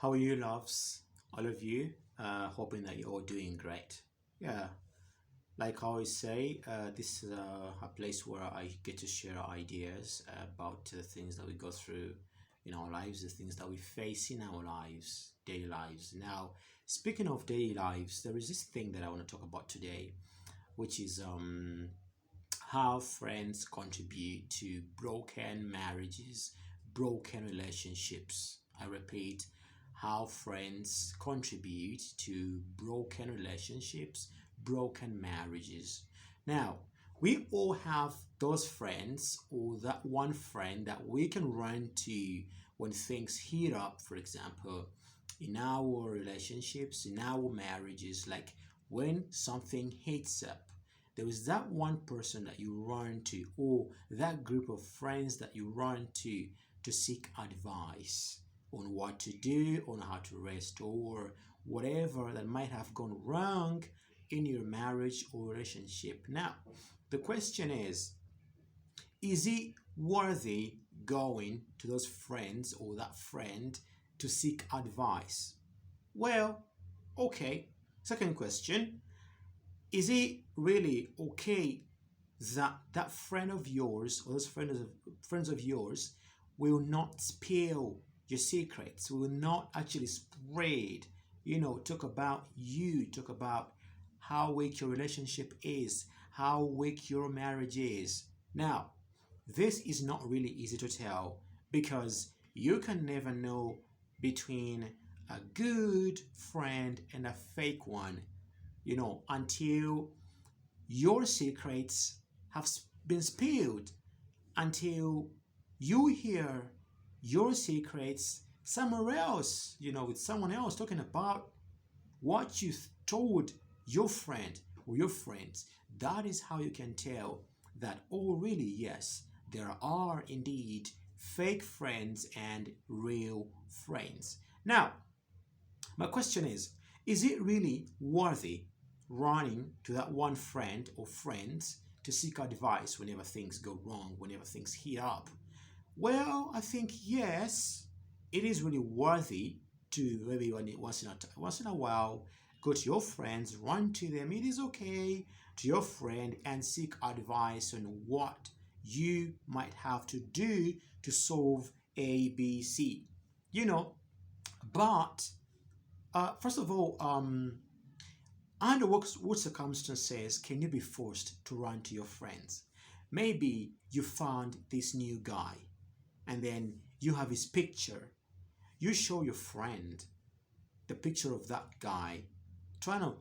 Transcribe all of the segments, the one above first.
How are you, loves? All of you. Hoping that you're all doing great. Yeah, like I always say, this is a place where I get to share ideas about the things that we go through in our lives, the things that we face in our lives, daily lives. Now, speaking of daily lives, there is this thing that I want to talk about today, which is how friends contribute to broken marriages, broken relationships. I repeat, how friends contribute to broken relationships, broken marriages. Now, we all have those friends or that one friend that we can run to when things heat up, for example, in our relationships, in our marriages, like when something heats up there is that one person that you run to or that group of friends that you run to seek advice on what to do, on how to restore whatever that might have gone wrong in your marriage or relationship. Now, the question is it worthy going to those friends or that friend to seek advice? Well, okay. Second question, is it really okay that that friend of yours or those friends of yours will not spill your secrets, will not actually spread, talk about you, talk about how weak your relationship is, how weak your marriage is. Now, this is not really easy to tell because you can never know between a good friend and a fake one, until your secrets have been spilled, until you hear your secrets somewhere else, with someone else talking about what you told your friend or your friends. That is how you can tell that, oh, really, yes, there are indeed fake friends and real friends. Now, my question is it really worthy running to that one friend or friends to seek advice whenever things go wrong, whenever things heat up? Well, I think yes, it is really worthy to maybe once in a while go to your friends, run to them. It is okay to your friend and seek advice on what you might have to do to solve ABC. You know, but first of all, under what circumstances can you be forced to run to your friends? Maybe you found this new guy and then you have his picture. You show your friend the picture of that guy, trying to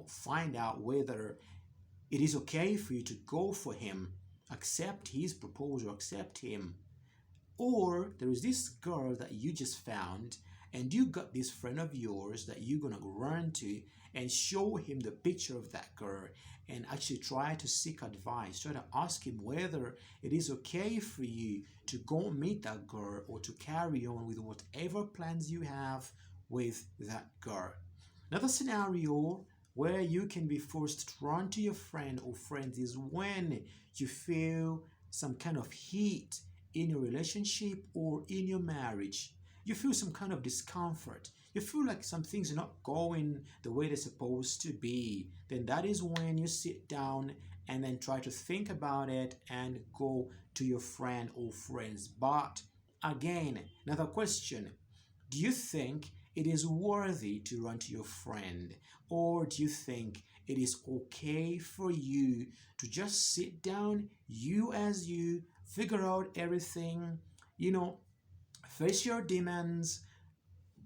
find out whether it is okay for you to go for him, accept his proposal, accept him. Or there is this girl that you just found, and you got this friend of yours that you're gonna run to and show him the picture of that girl and actually try to seek advice, try to ask him whether it is okay for you to go meet that girl or to carry on with whatever plans you have with that girl. Another scenario where you can be forced to run to your friend or friends is when you feel some kind of heat in your relationship or in your marriage. You feel some kind of discomfort. You feel like some things are not going the way they're supposed to be. Then that is when you sit down and then try to think about it and go to your friend or friends. But again, another question, do you think it is worthy to run to your friend? Or do you think it is okay for you to just sit down, you as you, figure out everything, you know, face your demons,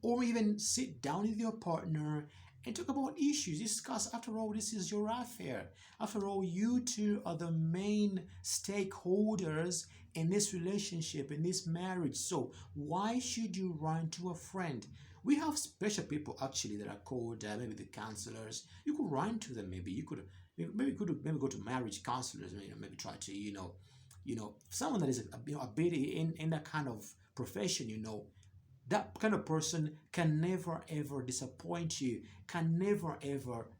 or even sit down with your partner and talk about issues, discuss. After all, this is your affair. After all, you two are the main stakeholders in this relationship, in this marriage. So why should you run to a friend? We have special people actually that are called maybe the counselors. You could run to them. Maybe go to marriage counselors. Maybe try to someone that is a bit in that kind of profession. That kind of person can never ever disappoint you, can never ever,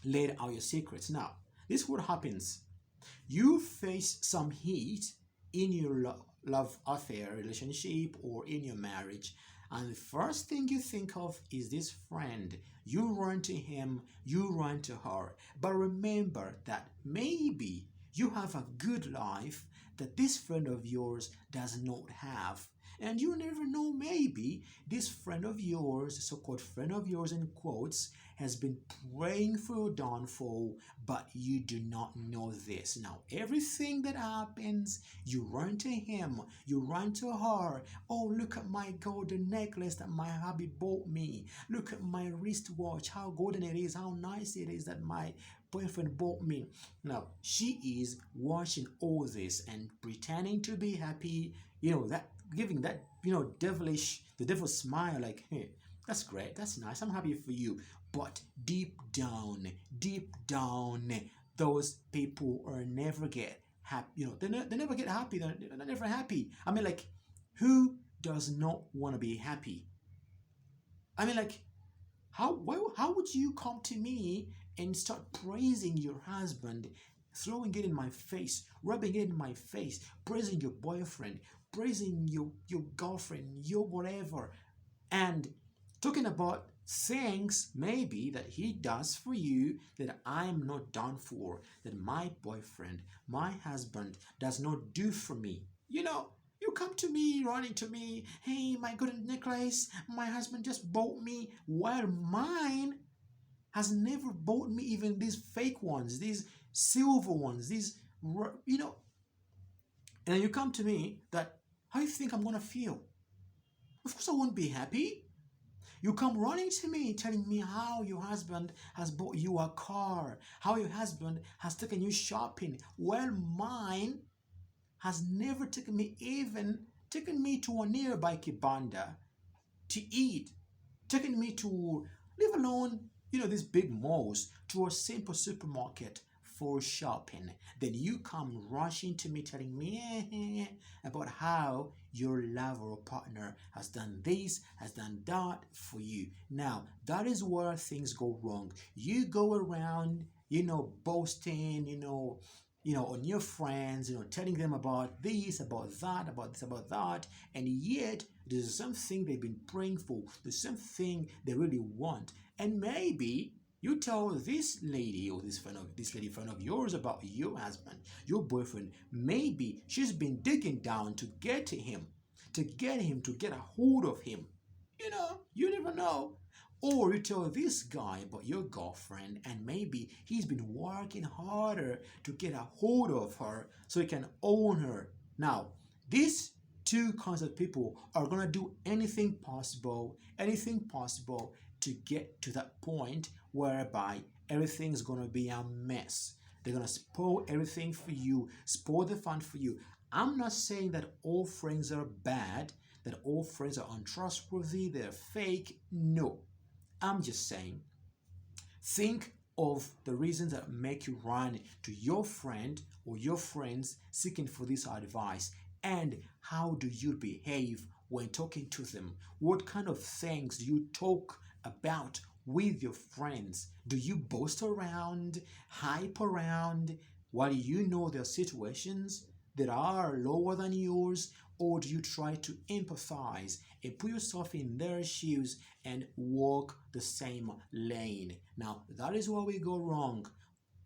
let out your secrets. Now, this is what happens. You face some heat in your love affair, relationship, or in your marriage, and the first thing you think of is this friend. You run to him, you run to her. But remember that maybe you have a good life that this friend of yours does not have. And you never know, maybe this friend of yours, so called friend of yours in quotes, has been praying for your downfall, but you do not know this. Now, everything that happens, you run to him, you run to her. Oh, look at my golden necklace that my hubby bought me. Look at my wristwatch, how golden it is, how nice it is that my boyfriend bought me. Now, she is watching all this and pretending to be happy, that giving that, devilish, the devil smile like, hey, that's great, that's nice, I'm happy for you. But deep down, those people are never get happy. They never get happy. They're never happy. I mean, like, who does not want to be happy? I mean, like, how would you come to me and start praising your husband, throwing it in my face, rubbing it in my face, praising your boyfriend, praising your girlfriend, your whatever, and talking about things maybe that he does for you that I'm not done for, that my boyfriend, my husband does not do for me. You come to me, running to me, hey, my good necklace, my husband just bought me, while mine has never bought me even these fake ones, these silver ones, and then you come to me that, how you think I'm gonna feel? Of course I won't be happy. You come running to me telling me how your husband has bought you a car, how your husband has taken you shopping. Well, mine has never taken me to a nearby kibanda to eat, taking me to, leave alone, these big malls, to a simple supermarket for shopping. Then you come rushing to me telling me about how your lover or partner has done this, has done that for you. Now, that is where things go wrong. You go around, boasting, on your friends, telling them about this, about that, about this, about that, and yet there's something they've been praying for, there's something they really want, and maybe you tell this lady or this lady friend of yours about your husband, your boyfriend. Maybe she's been digging down to get to him, to get a hold of him. You never know. Or you tell this guy about your girlfriend, and maybe he's been working harder to get a hold of her so he can own her. Now, these two kinds of people are gonna do anything possible to get to that point whereby everything's gonna be a mess. They're gonna spoil everything for you, spoil the fun for you. I'm not saying that all friends are bad, that all friends are untrustworthy, they're fake. No. I'm just saying, think of the reasons that make you run to your friend or your friends seeking for this advice, and how do you behave when talking to them? What kind of things do you talk about with your friends? Do you boast around, hype around, while you know there are situations that are lower than yours? Or do you try to empathize and put yourself in their shoes and walk the same lane? Now, that is where we go wrong.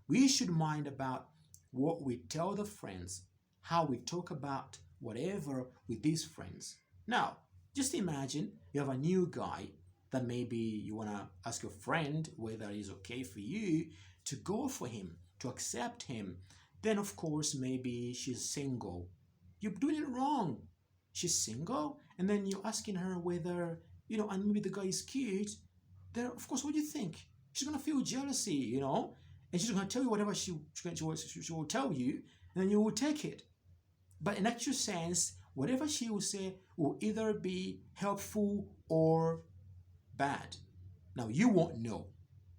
We should mind about what we tell the friends, how we talk about whatever with these friends. Now, just imagine you have a new guy that maybe you want to ask your friend whether it's okay for you to go for him, to accept him. Then, of course, maybe she's single. You're doing it wrong. She's single, and then you're asking her whether, and maybe the guy is cute. Then, of course, what do you think? She's going to feel jealousy, and she's going to tell you whatever she will tell you, and then you will take it. But in actual sense, whatever she will say will either be helpful or bad. Now, you won't know.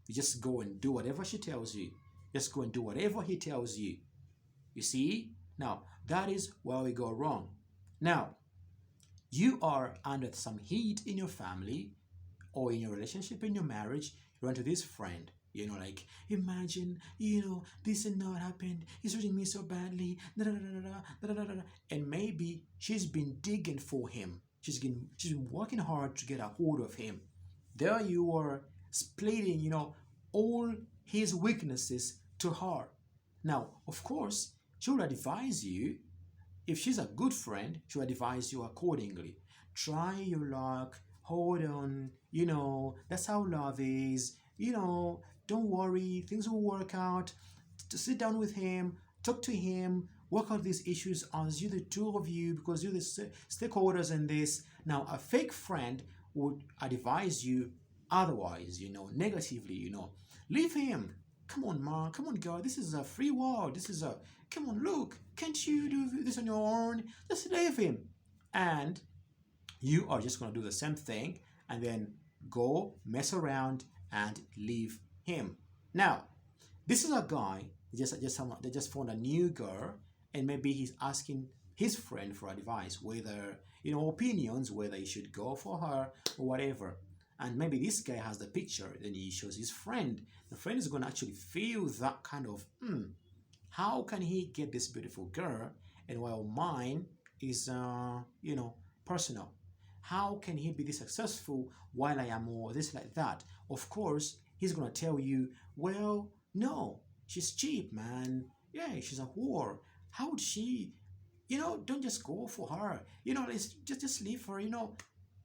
You just go and do whatever she tells you. Just go and do whatever he tells you. You see? Now, that is where we go wrong. Now, you are under some heat in your family or in your relationship, in your marriage. You run to this friend. Like, imagine, this and that happened. He's treating me so badly. Da, da, da, da, da, da, da, da, da. And maybe she's been digging for him. She's been working hard to get a hold of him. There you are splitting, all his weaknesses to her. Now, of course, she will advise you. If she's a good friend, she'll advise you accordingly. Try your luck, hold on, that's how love is, don't worry, things will work out. To sit down with him, talk to him, work out these issues as you, the two of you, because you're the stakeholders in this. Now, a fake friend would advise you otherwise, negatively, leave him. Come on, man, come on, girl, this is a free world. Come on, look, can't you do this on your own? Just leave him. And you are just going to do the same thing and then go mess around and leave him. Now, this is a guy that just found a new girl, and maybe he's asking his friend for advice, whether, opinions, whether he should go for her or whatever. And maybe this guy has the picture, then he shows his friend. The friend is going to actually feel that kind of, how can he get this beautiful girl, and while mine is, personal? How can he be this successful while I am more this, like that? Of course, he's gonna tell you, well, no, she's cheap, man. Yeah, she's a whore. How would she? Don't just go for her. Let's just leave her.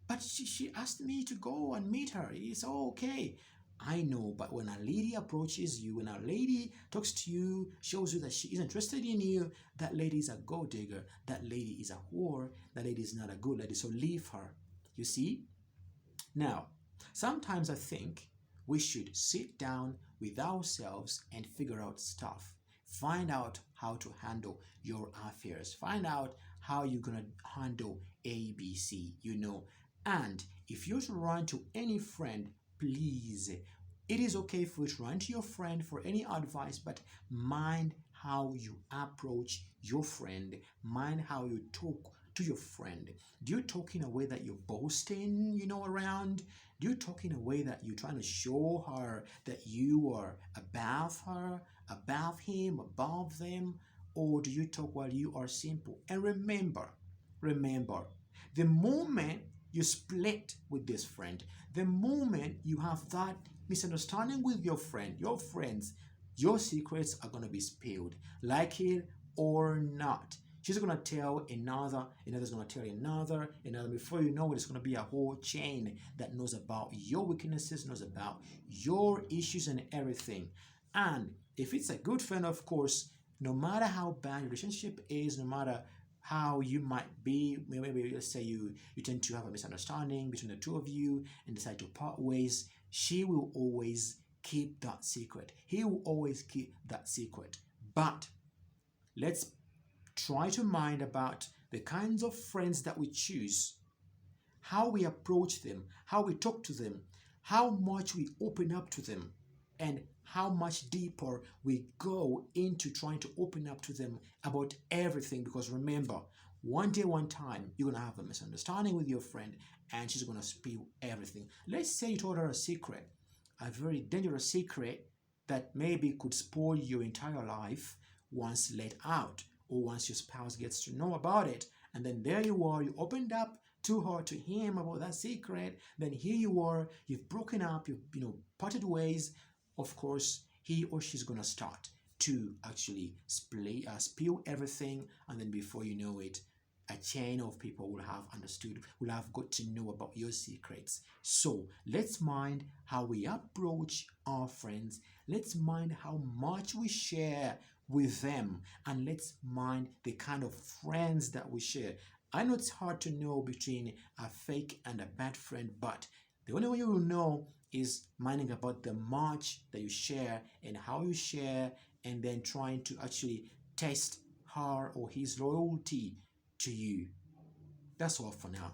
But she asked me to go and meet her. It's all okay. I know, but when a lady approaches you, when a lady talks to you, shows you that she is interested in you, that lady is a gold digger. That lady is a whore. That lady is not a good lady. So leave her. You see? Now, sometimes I think we should sit down with ourselves and figure out stuff. Find out how to handle your affairs. Find out how you're going to handle ABC, And if you're to run to any friend, please, it is okay for you to run to your friend for any advice, but mind how you approach your friend. Mind how you talk to your friend. Do you talk in a way that you're boasting, around? Do you talk in a way that you're trying to show her that you are above her, above him, above them? Or do you talk while you are simple? And remember, the moment you split with this friend, the moment you have that misunderstanding with your friend, your friends, your secrets are going to be spilled, like it or not. She's going to tell another's going to tell another. Before you know it, it's going to be a whole chain that knows about your weaknesses, knows about your issues and everything. And if it's a good friend, of course, no matter how bad your relationship is, no matter how you might be, maybe let's say you tend to have a misunderstanding between the two of you and decide to part ways, she will always keep that secret. He will always keep that secret. But let's try to mind about the kinds of friends that we choose, how we approach them, how we talk to them, how much we open up to them, and how much deeper we go into trying to open up to them about everything. Because remember, one day, one time, you're going to have a misunderstanding with your friend and she's going to spill everything. Let's say you told her a secret, a very dangerous secret that maybe could spoil your entire life once let out, or once your spouse gets to know about it. And then there you are, you opened up to her, to him about that secret. Then here you are, you've broken up, you've parted ways. Of course, he or she's gonna start to actually spill everything, and then before you know it, a chain of people will have understood, will have got to know about your secrets. So let's mind how we approach our friends. Let's mind how much we share with them, and let's mind the kind of friends that we share. I know it's hard to know between a fake and a bad friend, but the only way you will know is minding about the much that you share and how you share, and then trying to actually test her or his loyalty to you. That's all for now.